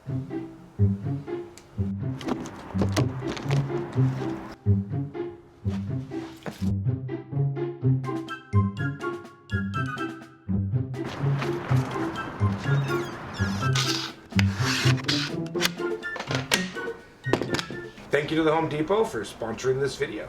Thank you to the Home Depot for sponsoring this video.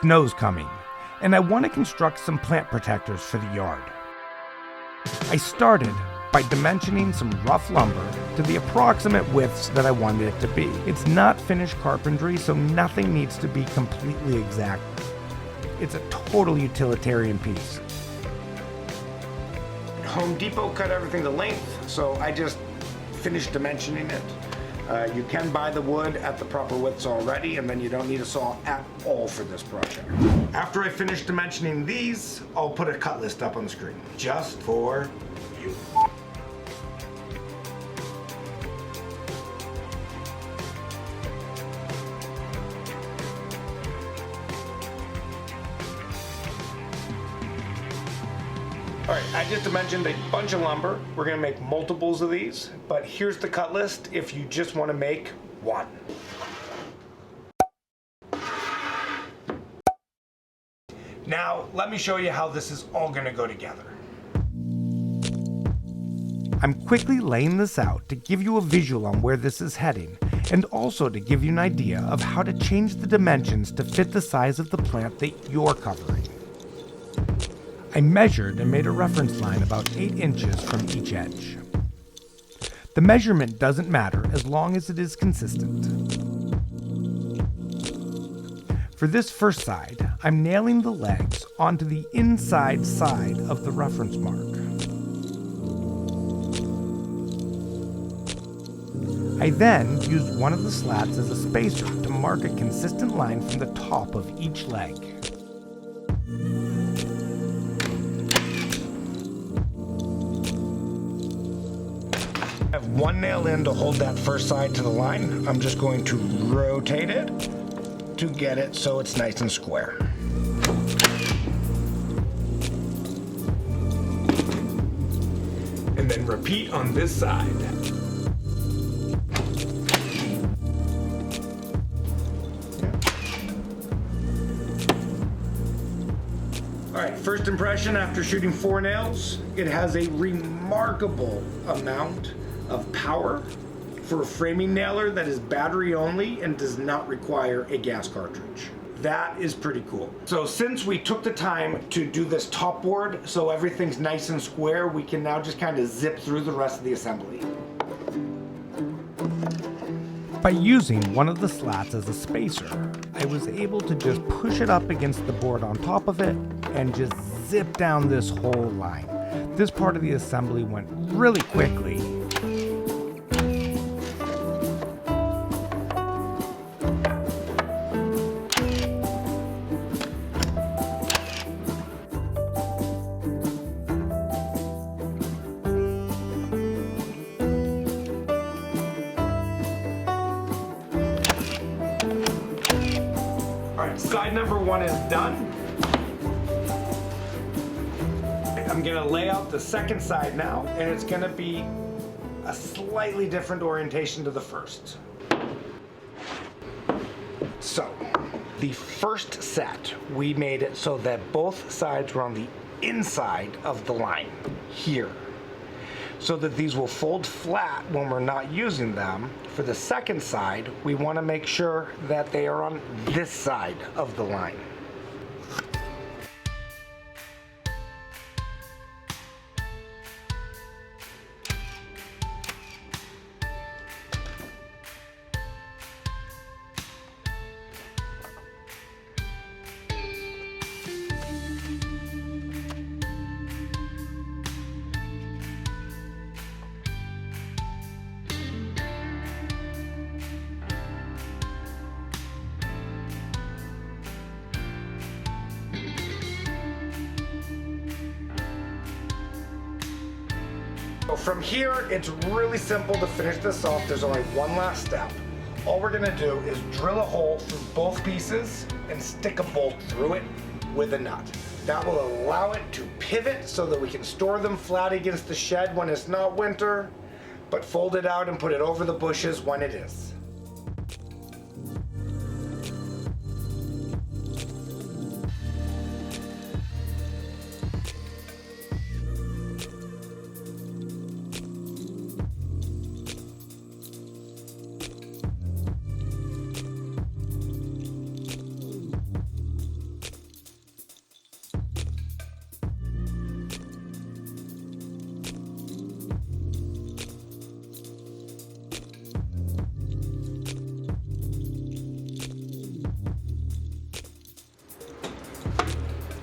Snow's coming, and I want to construct some plant protectors for the yard. I started by dimensioning some rough lumber to the approximate widths that I wanted it to be. It's not finished carpentry, so nothing needs to be completely exact. It's a total utilitarian piece. Home Depot cut everything to length, so I just finished dimensioning it. You can buy the wood at the proper widths already, and then you don't need a saw at all for this project. After I finish dimensioning these, I'll put a cut list up on the screen, just for you. All right, I just dimensioned a bunch of lumber. We're gonna make multiples of these, but here's the cut list if you just wanna make one. Now, let me show you how this is all gonna go together. I'm quickly laying this out to give you a visual on where this is heading, and also to give you an idea of how to change the dimensions to fit the size of the plant that you're covering. I measured and made a reference line about 8 inches from each edge. The measurement doesn't matter as long as it is consistent. For this first side, I'm nailing the legs onto the inside side of the reference mark. I then used one of the slats as a spacer to mark a consistent line from the top of each leg. I have one nail in to hold that first side to the line. I'm just going to rotate it to get it so it's nice and square. And then repeat on this side. All right, first impression after shooting 4 nails, it has a remarkable amount of power for a framing nailer that is battery only and does not require a gas cartridge. That is pretty cool. So since we took the time to do this top board so everything's nice and square, we can now just kind of zip through the rest of the assembly. By using one of the slats as a spacer, I was able to just push it up against the board on top of it and just zip down this whole line. This part of the assembly went really quickly. Side number 1 is done. I'm gonna lay out the second side now, and it's gonna be a slightly different orientation to the first. So, the first set, we made it so that both sides were on the inside of the line, here, so that these will fold flat when we're not using them. For the second side, we want to make sure that they are on this side of the line. So from here, it's really simple to finish this off. There's only one last step. All we're gonna do is drill a hole through both pieces and stick a bolt through it with a nut. That will allow it to pivot so that we can store them flat against the shed when it's not winter, but fold it out and put it over the bushes when it is.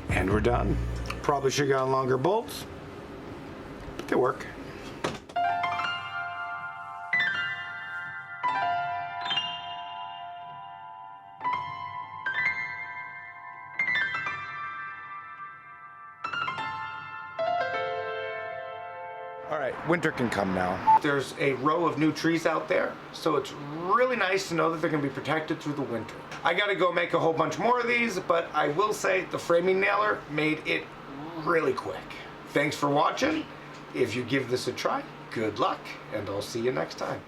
And we're done. Probably should have gotten longer bolts, but they work. All right, winter can come now. There's a row of new trees out there, so it's really nice to know that they're gonna be protected through the winter. I gotta go make a whole bunch more of these, but I will say the framing nailer made it really quick. Thanks for watching. If you give this a try, good luck, and I'll see you next time.